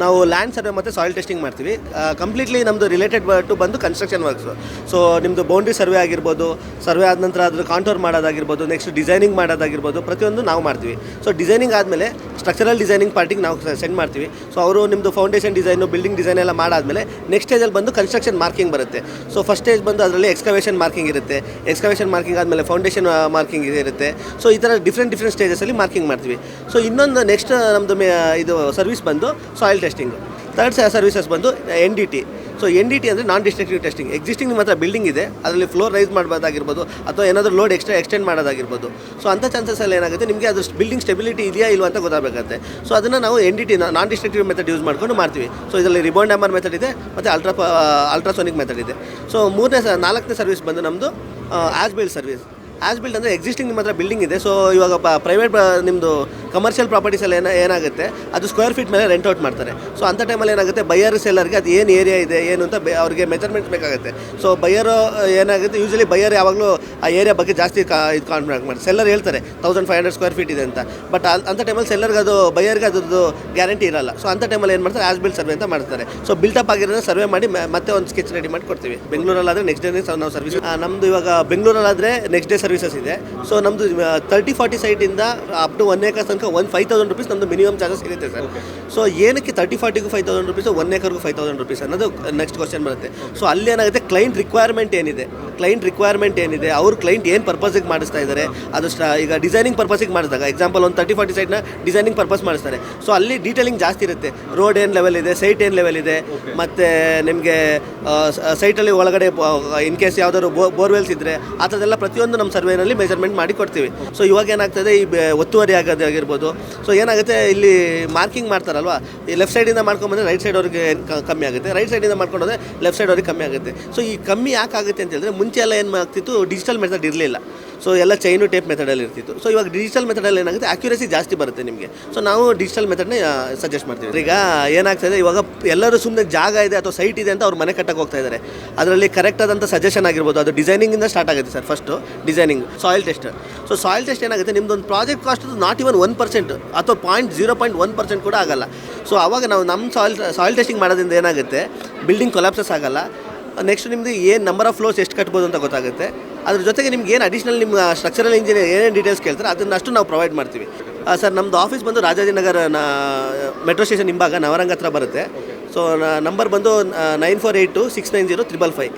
ನಾವು land survey ಮತ್ತು soil testing ಮಾಡ್ತೀವಿ. ಕಂಪ್ಲೀಟ್ಲಿ ನಮ್ಮದು ರಿಲೇಟೆಡ್ ಟು ಬಂದು ಕನ್ಸ್ಟ್ರಕ್ಷನ್ ವರ್ಕ್ಸು. ಸೊ ನಿಮ್ಮದು ಬೌಂಡ್ರಿ ಸರ್ವೆ ಆಗಿರ್ಬೋದು, ಸರ್ವೆ ಆದ ನಂತರ ಅದ್ರ ಕಾಂಟೋರ್ ಮಾಡೋದಾಗಿರ್ಬೋದು, ನೆಕ್ಸ್ಟ್ ಡಿಸೈನಿಂಗ್ ಮಾಡೋದಾಗಿರ್ಬೋದು, ಪ್ರತಿಯೊಂದು ನಾವು ಮಾಡ್ತೀವಿ. ಸೊ ಡಿಸೈನಿಂಗ್ ಆದಮೇಲೆ ಸ್ಟ್ರಕ್ಚರಲ್ ಡಿಸೈನಿಂಗ್ ಪಾರ್ಟಿಗೆ ನಾವು ಸೆಂಡ್ ಮಾಡ್ತೀವಿ. ಸೊ ಅವರು ನಿಮ್ಮದು ಫೌಂಡೇಶನ್ ಡಿಸೈನು, ಬಿಲ್ಡಿಂಗ್ ಡಿಸೈನ್ ಎಲ್ಲ ಮಾಡಾದಮೇಲೆ ನೆಕ್ಸ್ಟ್ ಸ್ಟೇಜಲ್ಲಿ ಬಂದು ಕನ್ಸ್ಟ್ರಕ್ಷನ್ ಮಾರ್ಕಿಂಗ್ ಬರುತ್ತೆ. ಸೊ ಫಸ್ಟ್ ಸ್ಟೇಜ್ ಬಂದು ಅದರಲ್ಲಿ ಎಕ್ಸ್ಕವೇಷನ್ ಮಾರ್ಕಿಂಗ್ ಇರುತ್ತೆ. ಎಕ್ಸ್ಕವೇಷನ್ ಮಾರ್ಕಿಂಗ್ ಆದಮೇಲೆ ಫೌಂಡೇಶನ್ ಮಾರ್ಕಿಂಗ್ ಇರುತ್ತೆ. ಸೊ ಈ ಥರ ಡಿಫ್ರೆಂಟ್ ಸ್ಟೇಜಸಲ್ಲಿ ಮಾರ್ಕಿಂಗ್ ಮಾಡ್ತೀವಿ. ಸೊ ಇನ್ನೊಂದು ನೆಕ್ಸ್ಟ್ ನಮ್ಮದು ಇದು ಸರ್ವಿಸ್ ಬಂದು ಸಾಯಿಲ್ ಟೆಸ್ಟಿಂಗ್. ಥರ್ಡ್ ಸರ್ವಿಸಸ್ ಬಂದು NDT. ಸೊ NDT ಅಂದರೆ ನಾನ್ ಡಿಸ್ಟ್ರಕ್ಟಿವ್ ಟೆಸ್ಟಿಂಗ್. ಎಕ್ಸಿಸ್ಟಿಂಗ್ ನಿಮ್ಮ ಹತ್ರ ಬಿಲ್ಡಿಂಗ್ ಇದೆ, ಅದರಲ್ಲಿ ಫ್ಲೋರ್ ರೈಸ್ ಮಾಡ್ಬೋದಾಗಿರ್ಬೋದು, ಅಥವಾ ಏನಾದರೂ ಲೋಡ್ ಎಕ್ಸ್ಟೆಂಡ್ ಮಾಡೋದಾಗಿರ್ಬೋದು. ಸೊ ಅಂಥ ಚಾನ್ಸಸ್ಸಲ್ಲಿ ಏನಾಗುತ್ತೆ, ನಿಮಗೆ ಅದು ಬಿಲ್ಡಿಂಗ್ ಸ್ಟೆಬಿಲಿಟಿ ಇದೆಯಾ ಇಲ್ವಾ ಅಂತ ಗೊತ್ತಾಗಬೇಕಾಗುತ್ತೆ. ಸೊ ಅದನ್ನು ನಾವು NDT ನಾನ್ ಡಿಸ್ಟ್ರಕ್ಟಿವ್ ಮೆಥಡ್ ಯೂಸ್ ಮಾಡ್ಕೊಂಡು ಮಾಡ್ತೀವಿ. ಸೊ ಇದರಲ್ಲಿ ರಿಬೌಂಡ್ ಹ್ಯಾಮರ್ ಮೆಥಡ್ ಇದೆ ಮತ್ತು ಅಲ್ಟ್ರಾಸೋನಿಕ್ ಮೆಥಡ್ ಇದೆ. ಸೊ ನಾಲ್ಕನೇ ಸರ್ವಿಸ್ ಬಂದು ನಮ್ಮದು as build service. As build ಅಂದರೆ ಎಕ್ಸಿಸ್ಟಿಂಗ್ ನಿಮ್ಮ ಹತ್ರ ಬಿಲ್ಡಿಂಗ್ ಇದೆ. ಸೊ ಇವಾಗ ಪ್ರೈವೇಟ್ ನಿಮ್ಮದು ಕಮರ್ಷಿಯಲ್ ಪ್ರಾಪರ್ಟೀಸಲ್ಲಿ ಏನಾಗುತ್ತೆ, ಅದು ಸ್ಕ್ವೇರ್ ಫೀಟ್ ಮೇಲೆ ರೆಂಟ್ ಔಟ್ ಮಾಡ್ತಾರೆ. ಸೊ ಅಂಥ ಟೈಮಲ್ಲಿ ಏನಾಗುತ್ತೆ, ಬೈಯರ್ ಸೆಲ್ಲರ್ಗೆ ಅದು ಏನು ಏರಿಯಾ ಇದೆ ಏನು ಅಂತ ಅವ್ರಿಗೆ ಮೆಜರ್ಮೆಂಟ್ಸ್ ಬೇಕಾಗುತ್ತೆ. ಸೊ ಬೈಯರು ಏನಾಗುತ್ತೆ, ಯೂಶಲಿ ಬೈಯರ್ ಯಾವಾಗಲೂ ಆ ಏರಿಯಾ ಬಗ್ಗೆ ಜಾಸ್ತಿ ಇದು ಕಾನ್ಫಿಡೆಂಟ್ ಮಾಡ್ತಾರೆ. ಸೆಲ್ಲರ್ ಹೇಳ್ತಾರೆ 1500 ಸ್ಕ್ವೇರ್ ಫೀಟ್ ಇದೆ ಅಂತ, ಬಟ್ ಅಂಥ ಟೈಮಲ್ಲಿ ಸೆಲ್ಲರ್ಗೆ ಅದು ಬೈಯರ್ಗೆ ಅದ್ರದ್ದು ಗ್ಯಾರಂಟಿ ಇರಲ್ಲ. ಸೊ ಅಂಥ ಟೈಮಲ್ಲಿ ಏನು ಮಾಡ್ತಾರೆ, ಆಸ್ ಬಿಲ್ಡ್ ಸರ್ವೆ ಅಂತ ಮಾಡ್ತಾರೆ. ಸೊ ಬಿಲ್ಟಪ್ ಆಗಿರೋದನ್ನ ಸರ್ವೆ ಮಾಡಿ ಮತ್ತೆ ಒಂದು ಸ್ಕೆಚ್ ರೆಡಿ ಮಾಡಿ ಕೊಡ್ತೀವಿ. ಬೆಂಗಳೂರಲ್ಲಾದರೆ ನೆಕ್ಸ್ಟ್ ಡೇ ನಾವು ಸರ್ವಿಸ್. ನಮ್ಮದು ಇವಾಗ ಬೆಂಗಳೂರಲ್ಲಾದರೆ ನೆಕ್ಸ್ಟ್ ಡೇ ಸರ್ವಿಸಸ್ ಇದೆ. ಸೊ ನಮ್ಮದು 30-40 ಸೈಟಿಂದ ಅಪ್ ಟು 1 acre ತನಕ 5,000 ರೂಪೀಸ್ ನಮ್ಮದು ಮಿನಿಮಮ್ ಚಾರ್ಜಸ್ ಇರುತ್ತೆ ಸರ್. ಸೊ ಏನಕ್ಕೆ 30-40ಗೂ 5,000 ರೂಪೀಸ್, 1 acreಗೂ 5,000 ರೂಪೀಸ್ ಅನ್ನೋದು ನೆಕ್ಸ್ಟ್ ಕ್ವಶನ್ ಬರುತ್ತೆ. ಸೊ ಅಲ್ಲಿ ಏನಾಗುತ್ತೆ, ಕ್ಲೈಂಟ್ ರಿಕ್ವೈರ್ಮೆಂಟ್ ಏನಿದೆ, ಅವ್ರ ಕ್ಲೈಂಟ್ ಏನು ಪರ್ಪಸಿಗೆ ಮಾಡಿಸ್ತಾ ಇದ್ದಾರೆ, ಅದು ಈಗ ಡಿಸೈನಿಂಗ್ ಪರ್ಪಸಿಗೆ ಮಾಡಿದಾಗ ಎಕ್ಸಾಂಪಲ್ ಒಂದು 30-40 ಸೈಟ್ನ ಡಿಸೈನಿಂಗ್ ಪರ್ಪಸ್ ಮಾಡಿಸ್ತಾರೆ. ಸೊ ಅಲ್ಲಿ ಡೀಟೇಲಿಂಗ್ ಜಾಸ್ತಿ ಇರುತ್ತೆ. ರೋಡ್ ಏನು ಲೆವೆಲ್ ಇದೆ, ಸೈಟ್ ಏನು ಲೆವೆಲ್ ಇದೆ, ಮತ್ತು ನಿಮಗೆ ಸೈಟಲ್ಲಿ ಒಳಗಡೆ ಇನ್ ಕೇಸ್ ಯಾವುದಾದ್ರು ಬೋರ್ವೆಲ್ಸ್ ಇದ್ದರೆ ಆ ಥರದ್ದೆಲ್ಲ ಪ್ರತಿಯೊಂದು ನಮ್ಮ ಸರ್ವೇನಲ್ಲಿ ಮೆಜರ್ಮೆಂಟ್ ಮಾಡಿ ಕೊಡ್ತೀವಿ. ಸೊ ಇವಾಗ ಏನಾಗ್ತದೆ, ಈ ಒತ್ತುವರಿ ಆಗೋದಾಗಿರ್ಬೋದು. ಸೊ ಏನಾಗುತ್ತೆ, ಇಲ್ಲಿ ಮಾರ್ಕಿಂಗ್ ಮಾಡ್ತಾರಲ್ವ, ಈ ಲೆಫ್ಟ್ ಸೈಡಿಂದ ಮಾಡ್ಕೊಂಡ್ಬಂದರೆ ರೈಟ್ ಸೈಡ್ ಅವ್ರಿಗೆ ಕಮ್ಮಿ ಆಗುತ್ತೆ, ರೈಟ್ ಸೈಡಿಂದ ಮಾಡ್ಕೊಂಡೋದ್ರೆ ಲೆಫ್ಟ್ ಸೈಡ್ ಅವ್ರಿಗೆ ಕಮ್ಮಿ ಆಗುತ್ತೆ. ಸೊ ಈ ಕಮ್ಮಿ ಯಾಕೆ ಆಗುತ್ತೆ ಅಂತ ಹೇಳಿದ್ರೆ, ಮುಂಚೆ ಎಲ್ಲ ಏನು ಆಗ್ತಿತ್ತು, ಡಿಜಿಟಲ್ ಮೆಥಡ್ ಇರಲಿಲ್ಲ. ಸೊ ಎಲ್ಲ ಚೈನು ಟೇಪ್ ಮೆಥಡಲ್ಲಿ ಇರ್ತಿತ್ತು. ಸೊ ಇವಾಗ ಡಿಜಿಟಲ್ ಮೆಥಡಲ್ಲಿ ಏನಾಗುತ್ತೆ, ಅಕ್ಯುರೇಸಿ ಜಾಸ್ತಿ ಬರುತ್ತೆ ನಿಮಗೆ. ಸೊ ನಾವು ಡಿಜಿಟಲ್ ಮೆಥಡ್ನೇ ಸಜೆಸ್ಟ್ ಮಾಡ್ತೀವಿ. ಈಗ ಏನಾಗ್ತದೆ, ಇವಾಗ ಎಲ್ಲರೂ ಸುಮ್ಮನೆ ಜಾಗ ಇದೆ ಅಥವಾ ಸೈಟ್ ಇದೆ ಅಂತ ಅವ್ರು ಮನೆ ಕಟ್ಟಕ್ಕೆ ಹೋಗ್ತಾ ಇದ್ದಾರೆ. ಅದರಲ್ಲಿ ಕರೆಕ್ಟ್ ಆದಂಥ ಸಜೆಷನ್ ಆಗಿರ್ಬೋದು, ಅದು ಡಿಸೈನಿಂಗಿಂದ ಸ್ಟಾರ್ಟ್ ಆಗುತ್ತೆ sir. First designing, soil test. So soil test ಏನಾಗುತ್ತೆ, ನಿಮ್ಮದೊಂದು ಪ್ರಾಜೆಕ್ಟ್ ಕಾಸ್ಟ್ ನಾಟ್ ಇವನ್ 1% ಅಥವಾ 0.1% ಕೂಡ ಆಗಲ್ಲ. ಸೊ ಅವಾಗ ನಾವು ನಮ್ಮ ಸಾಯಿಲ್ ಟೆಸ್ಟಿಂಗ್ ಮಾಡೋದ್ರಿಂದ ಏನಾಗುತ್ತೆ, ಬಿಲ್ಡಿಂಗ್ ಕೊಲಾಪ್ಸಸ್ ಆಗಲ್ಲ. ನೆಕ್ಸ್ಟ್ ನಿಮ್ಮದು ಏನು ನಂಬರ್ ಆಫ್ ಫ್ಲೋರ್ಸ್ ಎಷ್ಟು ಕಟ್ಬೋದು ಅಂತ ಗೊತ್ತಾಗುತ್ತೆ. ಅದ್ರ ಜೊತೆಗೆ ನಿಮ್ಗೆ ಏನು ಅಡಿಷ್ನಲ್ ನಿಮ್ಮ ಸ್ಟ್ರಕ್ಚರಲ್ ಇಂಜಿನಿಯರ್ ಏನೇನು ಡೀಟೇಲ್ಸ್ ಕೇಳ್ತಾರೆ ಅದನ್ನಷ್ಟು ನಾವು ಪ್ರೊವೈಡ್ ಮಾಡ್ತೀವಿ. ಸರ್ ನಮ್ಮದು ಆಫೀಸ್ ಬಂದು ರಾಜಾಜಿನಗರ ಮೆಟ್ರೋ ಸ್ಟೇಷನ್ ಹಿಂಭಾಗ ನವರಂಗ ಹತ್ರ ಬರುತ್ತೆ. ಸೊ ನಂಬರ್ ಬಂದು 9482690555.